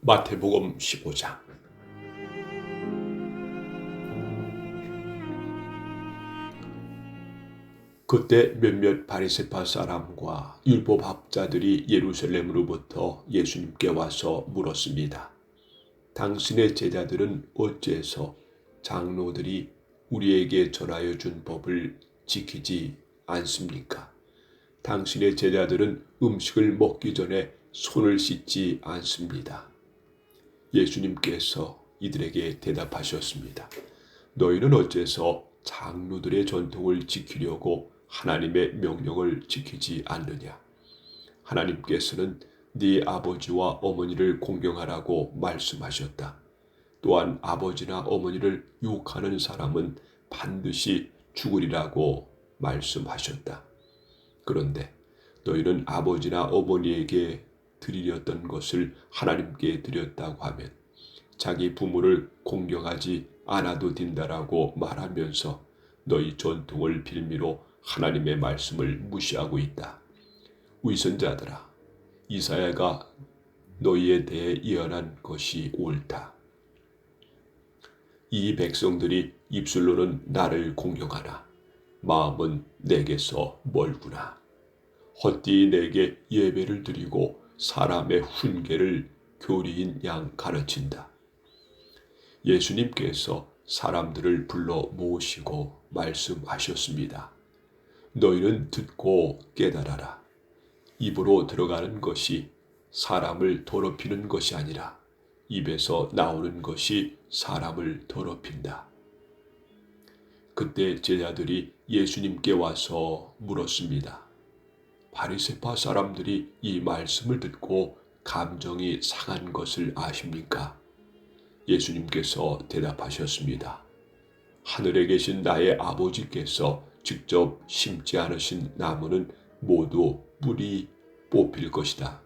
마태복음 15장. 그때 몇몇 바리새파 사람과 율법학자들이 예루살렘으로부터 예수님께 와서 물었습니다. 당신의 제자들은 어째서 장로들이 우리에게 전하여 준 법을 지키지 않습니까? 당신의 제자들은 음식을 먹기 전에 손을 씻지 않습니다. 예수님께서 이들에게 대답하셨습니다. 너희는 어째서 장로들의 전통을 지키려고 하나님의 명령을 지키지 않느냐? 하나님께서는 네 아버지와 어머니를 공경하라고 말씀하셨다. 또한 아버지나 어머니를 욕하는 사람은 반드시 죽으리라고 말씀하셨다. 그런데 너희는 아버지나 어머니에게 드리렸던 것을 하나님께 드렸다고 하면 자기 부모를 공경하지 않아도 된다라고 말하면서 너희 전통을 빌미로 하나님의 말씀을 무시하고 있다. 위선자들아, 이사야가 너희에 대해 예언한 것이 옳다. 이 백성들이 입술로는 나를 공경하나 마음은 내게서 멀구나. 헛되이 내게 예배를 드리고 사람의 훈계를 교리인 양 가르친다. 예수님께서 사람들을 불러 모으시고 말씀하셨습니다. 너희는 듣고 깨달아라. 입으로 들어가는 것이 사람을 더럽히는 것이 아니라 입에서 나오는 것이 사람을 더럽힌다. 그때 제자들이 예수님께 와서 물었습니다. 바리새파 사람들이 이 말씀을 듣고 감정이 상한 것을 아십니까? 예수님께서 대답하셨습니다. 하늘에 계신 나의 아버지께서 직접 심지 않으신 나무는 모두 뿌리 뽑힐 것이다.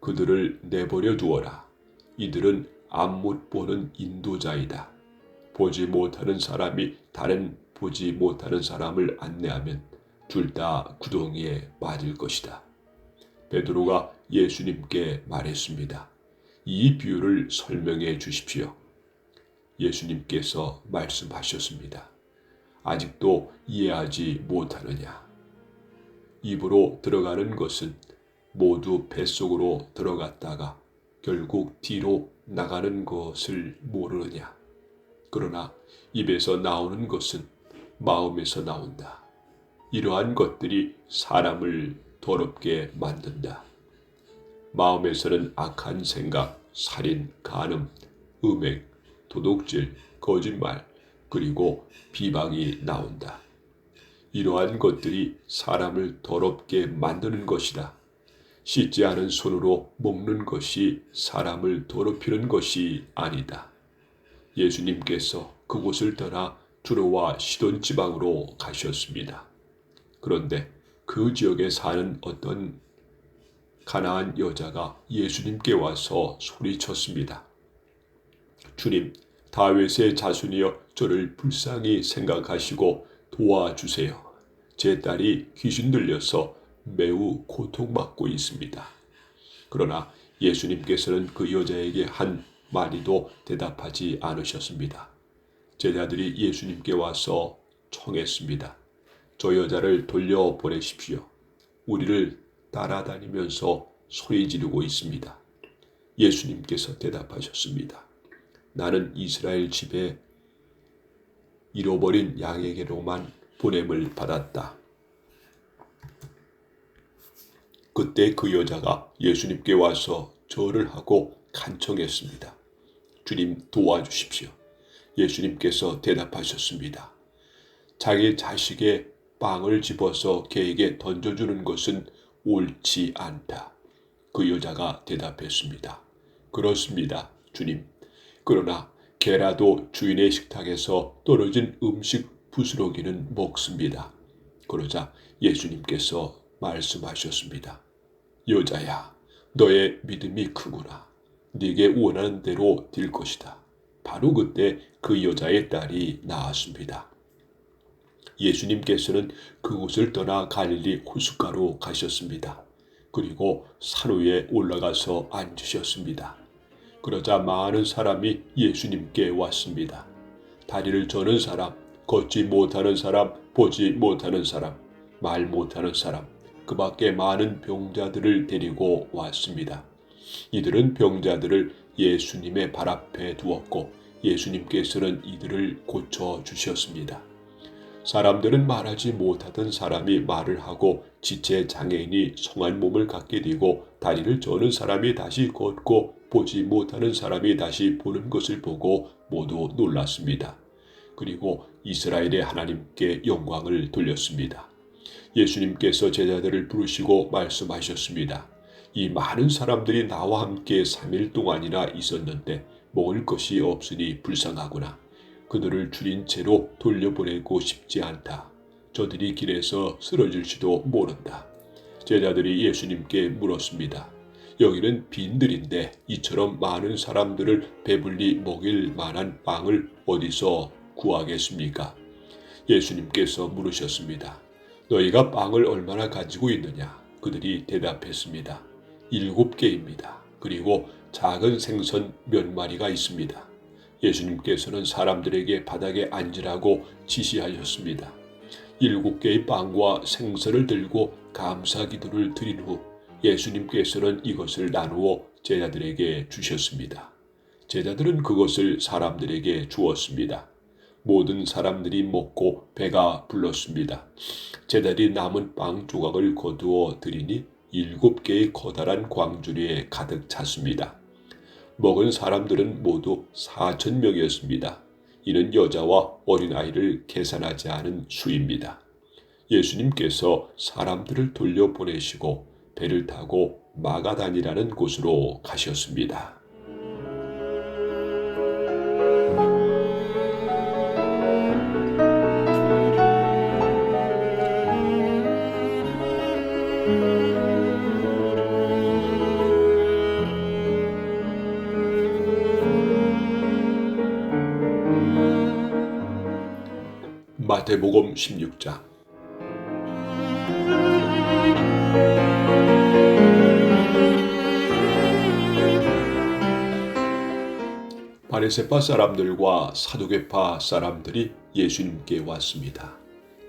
그들을 내버려 두어라. 이들은 안못 보는 인도자이다. 보지 못하는 사람이 다른 보지 못하는 사람을 안내하면 둘 다 구덩이에 빠질 것이다. 베드로가 예수님께 말했습니다. 이 비유를 설명해 주십시오. 예수님께서 말씀하셨습니다. 아직도 이해하지 못하느냐? 입으로 들어가는 것은 모두 뱃속으로 들어갔다가 결국 뒤로 나가는 것을 모르느냐? 그러나 입에서 나오는 것은 마음에서 나온다. 이러한 것들이 사람을 더럽게 만든다. 마음에서는 악한 생각, 살인, 간음, 음행, 도둑질, 거짓말, 그리고 비방이 나온다. 이러한 것들이 사람을 더럽게 만드는 것이다. 씻지 않은 손으로 먹는 것이 사람을 더럽히는 것이 아니다. 예수님께서 그곳을 떠나 두로와 시돈 지방으로 가셨습니다. 그런데 그 지역에 사는 어떤 가나안 여자가 예수님께 와서 소리쳤습니다. 주님, 다윗의 자손이여 저를 불쌍히 생각하시고 도와주세요. 제 딸이 귀신 들려서 매우 고통받고 있습니다. 그러나 예수님께서는 그 여자에게 한 마디도 대답하지 않으셨습니다. 제자들이 예수님께 와서 청했습니다. 저 여자를 돌려보내십시오. 우리를 따라다니면서 소리 지르고 있습니다. 예수님께서 대답하셨습니다. 나는 이스라엘 집에 잃어버린 양에게로만 보냄을 받았다. 그때 그 여자가 예수님께 와서 절을 하고 간청했습니다. 주님 도와주십시오. 예수님께서 대답하셨습니다. 자기 자식의 빵을 집어서 개에게 던져주는 것은 옳지 않다. 그 여자가 대답했습니다. 그렇습니다, 주님. 그러나 개라도 주인의 식탁에서 떨어진 음식 부스러기는 먹습니다. 그러자 예수님께서 말씀하셨습니다. 여자야, 너의 믿음이 크구나. 네게 원하는 대로 될 것이다. 바로 그때 그 여자의 딸이 나았습니다. 예수님께서는 그곳을 떠나 갈릴리 호숫가로 가셨습니다. 그리고 산 위에 올라가서 앉으셨습니다. 그러자 많은 사람이 예수님께 왔습니다. 다리를 저는 사람, 걷지 못하는 사람, 보지 못하는 사람, 말 못하는 사람, 그 밖에 많은 병자들을 데리고 왔습니다. 이들은 병자들을 예수님의 발 앞에 두었고 예수님께서는 이들을 고쳐주셨습니다. 사람들은 말하지 못하던 사람이 말을 하고 지체 장애인이 성한 몸을 갖게 되고 다리를 저는 사람이 다시 걷고 보지 못하는 사람이 다시 보는 것을 보고 모두 놀랐습니다. 그리고 이스라엘의 하나님께 영광을 돌렸습니다. 예수님께서 제자들을 부르시고 말씀하셨습니다. 이 많은 사람들이 나와 함께 3일 동안이나 있었는데 먹을 것이 없으니 불쌍하구나. 그들을 줄인 채로 돌려보내고 싶지 않다. 저들이 길에서 쓰러질지도 모른다. 제자들이 예수님께 물었습니다. 여기는 빈들인데 이처럼 많은 사람들을 배불리 먹일 만한 빵을 어디서 구하겠습니까? 예수님께서 물으셨습니다. 너희가 빵을 얼마나 가지고 있느냐? 그들이 대답했습니다. 7개입니다. 그리고 작은 생선 몇 마리가 있습니다. 예수님께서는 사람들에게 바닥에 앉으라고 지시하셨습니다. 7개의 빵과 생선을 들고 감사 기도를 드린 후 예수님께서는 이것을 나누어 제자들에게 주셨습니다. 제자들은 그것을 사람들에게 주었습니다. 모든 사람들이 먹고 배가 불렀습니다. 제자들이 남은 빵 조각을 거두어 드리니 7개의 커다란 광주리에 가득 찼습니다. 먹은 사람들은 모두 4,000명이었습니다. 이는 여자와 어린아이를 계산하지 않은 수입니다. 예수님께서 사람들을 돌려보내시고 배를 타고 마가단이라는 곳으로 가셨습니다. 마태복음 16장. 바리새파 사람들과 사두개파 사람들이 예수님께 왔습니다.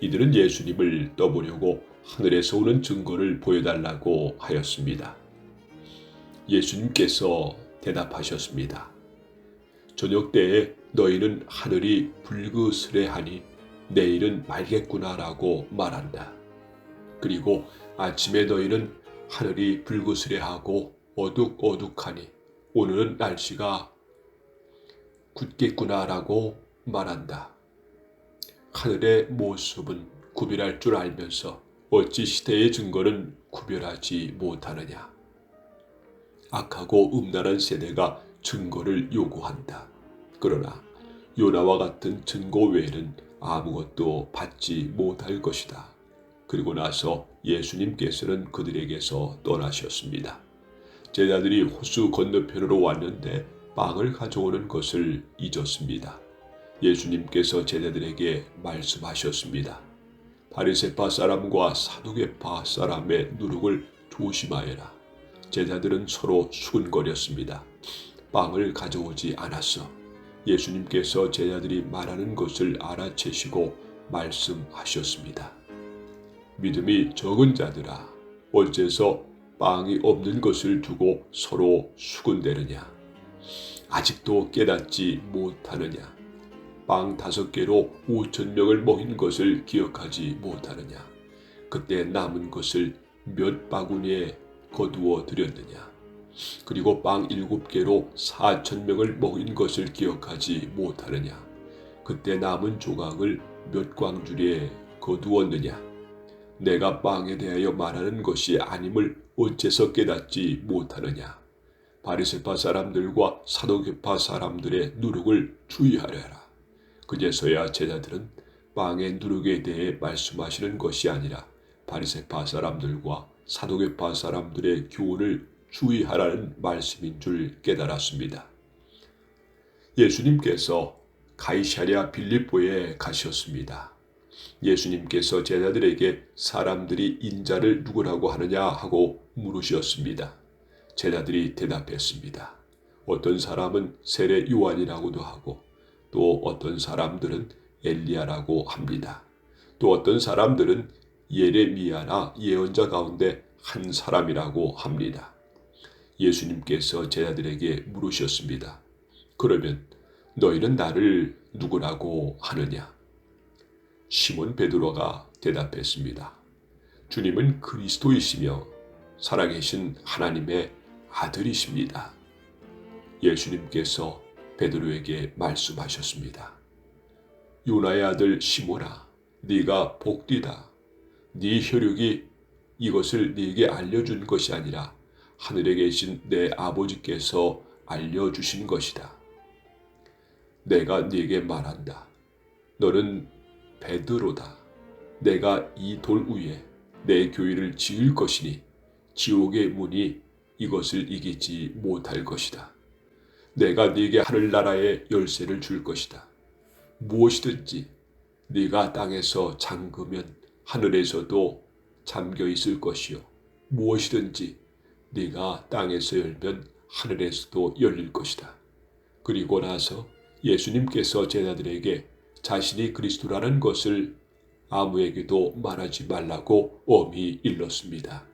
이들은 예수님을 떠보려고 하늘에서 오는 증거를 보여달라고 하였습니다. 예수님께서 대답하셨습니다. 저녁 때에 너희는 하늘이 불그스레하니 내일은 맑겠구나라고 말한다. 그리고 아침에 너희는 하늘이 불그스레하고 어둑어둑하니 오늘은 날씨가 굳겠구나라고 말한다. 하늘의 모습은 구별할 줄 알면서 어찌 시대의 증거는 구별하지 못하느냐. 악하고 음란한 세대가 증거를 요구한다. 그러나 요나와 같은 증거 외에는 아무것도 받지 못할 것이다. 그리고 나서 예수님께서는 그들에게서 떠나셨습니다. 제자들이 호수 건너편으로 왔는데 빵을 가져오는 것을 잊었습니다. 예수님께서 제자들에게 말씀하셨습니다. 바리새파 사람과 사두개파 사람의 누룩을 조심하여라. 제자들은 서로 수근거렸습니다. 빵을 가져오지 않았어. 예수님께서 제자들이 말하는 것을 알아채시고 말씀하셨습니다. 믿음이 적은 자들아, 어째서 빵이 없는 것을 두고 서로 수군대느냐? 아직도 깨닫지 못하느냐? 빵 5개로 5,000명을 먹인 것을 기억하지 못하느냐? 그때 남은 것을 몇 바구니에 거두어 드렸느냐? 그리고 빵 7개로 4,000명을 먹인 것을 기억하지 못하느냐? 그때 남은 조각을 몇 광주리에 거두었느냐? 내가 빵에 대하여 말하는 것이 아님을 어째서 깨닫지 못하느냐? 바리새파 사람들과 사두개파 사람들의 누룩을 주의하려라. 그제서야 제자들은 빵의 누룩에 대해 말씀하시는 것이 아니라 바리새파 사람들과 사두개파 사람들의 교훈을 주의하라는 말씀인 줄 깨달았습니다. 예수님께서 가이사랴 빌립보에 가셨습니다. 예수님께서 제자들에게 사람들이 인자를 누구라고 하느냐 하고 물으셨습니다. 제자들이 대답했습니다. 어떤 사람은 세례 요한이라고도 하고 또 어떤 사람들은 엘리야라고 합니다. 또 어떤 사람들은 예레미야나 예언자 가운데 한 사람이라고 합니다. 예수님께서 제자들에게 물으셨습니다. 그러면 너희는 나를 누구라고 하느냐? 시몬 베드로가 대답했습니다. 주님은 그리스도이시며 살아계신 하나님의 아들이십니다. 예수님께서 베드로에게 말씀하셨습니다. 요나의 아들 시몬아, 네가 복되다. 네 혈육이 이것을 네게 알려준 것이 아니라 하늘에 계신 내 아버지께서 알려주신 것이다. 내가 네게 말한다. 너는 베드로다. 내가 이 돌 위에 내 교회를 지을 것이니 지옥의 문이 이것을 이기지 못할 것이다. 내가 네게 하늘나라의 열쇠를 줄 것이다. 무엇이든지 네가 땅에서 잠그면 하늘에서도 잠겨 있을 것이요 무엇이든지 네가 땅에서 열면 하늘에서도 열릴 것이다. 그리고 나서 예수님께서 제자들에게 자신이 그리스도라는 것을 아무에게도 말하지 말라고 엄히 일렀습니다.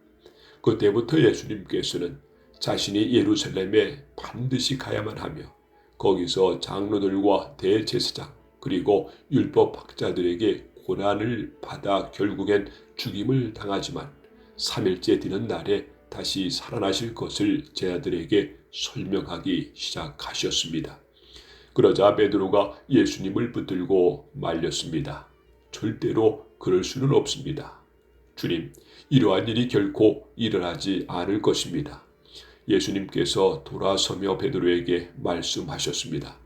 그때부터 예수님께서는 자신이 예루살렘에 반드시 가야만 하며 거기서 장로들과 대제사장 그리고 율법학자들에게 고난을 받아 결국엔 죽임을 당하지만 3일째 되는 날에 다시 살아나실 것을 제자들에게 설명하기 시작하셨습니다. 그러자 베드로가 예수님을 붙들고 말렸습니다. 절대로 그럴 수는 없습니다. 주님, 이러한 일이 결코 일어나지 않을 것입니다. 예수님께서 돌아서며 베드로에게 말씀하셨습니다.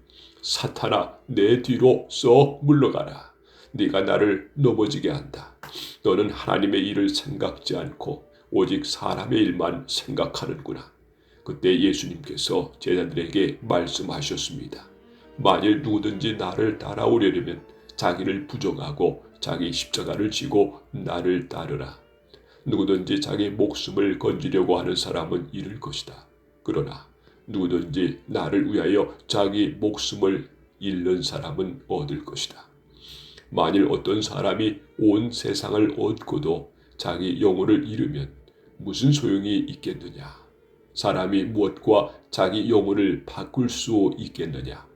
사탄아, 내 뒤로 썩 물러가라. 네가 나를 넘어지게 한다. 너는 하나님의 일을 생각지 않고 오직 사람의 일만 생각하는구나. 그때 예수님께서 제자들에게 말씀하셨습니다. 만일 누구든지 나를 따라오려면 자기를 부정하고 자기 십자가를 지고 나를 따르라. 누구든지 자기 목숨을 건지려고 하는 사람은 잃을 것이다. 그러나 누구든지 나를 위하여 자기 목숨을 잃는 사람은 얻을 것이다. 만일 어떤 사람이 온 세상을 얻고도 자기 영혼을 잃으면 무슨 소용이 있겠느냐? 사람이 무엇과 자기 영혼을 바꿀 수 있겠느냐?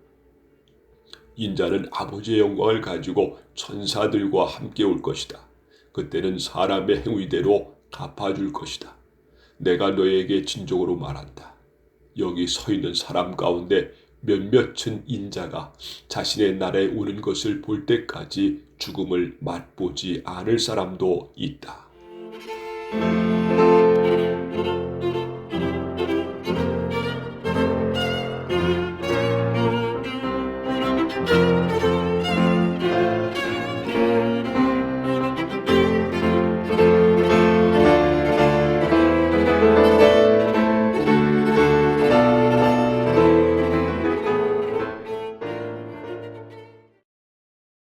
인자는 아버지의 영광을 가지고 천사들과 함께 올 것이다. 그때는 사람의 행위대로 갚아줄 것이다. 내가 너에게 진정으로 말한다. 여기 서 있는 사람 가운데 몇몇은 인자가 자신의 나라에 오는 것을 볼 때까지 죽음을 맛보지 않을 사람도 있다.